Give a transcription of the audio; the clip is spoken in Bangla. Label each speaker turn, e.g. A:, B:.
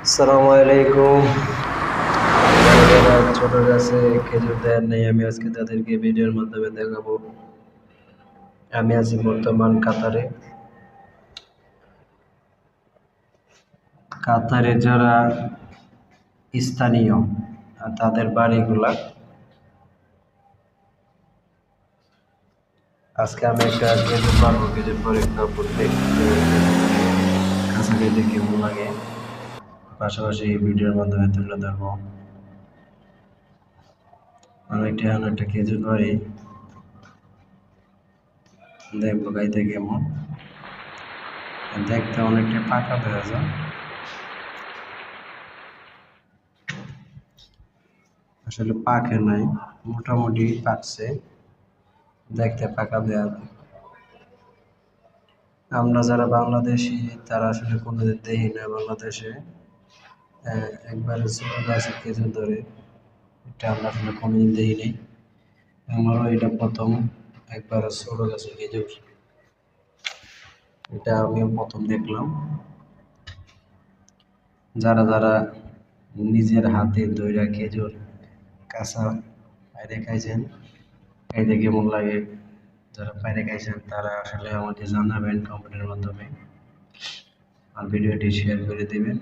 A: আসসালামু আলাইকুম। যারা ছোট গাছে খেজুর দেন নাই, আমি আজকে তাদেরকে ভিডিওর মাধ্যমে দেখাবো। আমি আছি বর্তমান কাতারে। কাতারে যারা স্থানীয় তাদের বাড়িগুলা, আজকে আমি একটা খেজুর পারবো। খেজুর পরে খাবো, দেখতে কাছে খেতে কেমন লাগে, পাশাপাশি এই ভিডিওর মাধ্যমে তুলে ধরবো। আমি একটা খেজুর বাড়ি দেখবো গাইতে কেমন, দেখতে অনেকটা পাকা হয়ে যায়। আসলে পাকে নাই, মোটামুটি পাকছে, দেখতে পাকা দেয়া যায়। আমরা যারা বাংলাদেশি তারা আসলে কোনোদিন দেখি না বাংলাদেশে একবারে ছোট গাছে খেজুর ধরে, এটা আমরা আসলে কোনোদিন দেখিনি। আমারও এটা প্রথম, একবারে ছোট গাছে খেজুর, এটা আমিও প্রথম দেখলাম। যারা যারা নিজের হাতে ধইরা খেজুর কাঁচা পাইরে খাইছেন, খাইতে কেমন লাগে, যারা পাইরে খাইছেন তারা আসলে আমাকে জানাবেন কমেন্টের মাধ্যমে, আর ভিডিওটি শেয়ার করে দিবেন।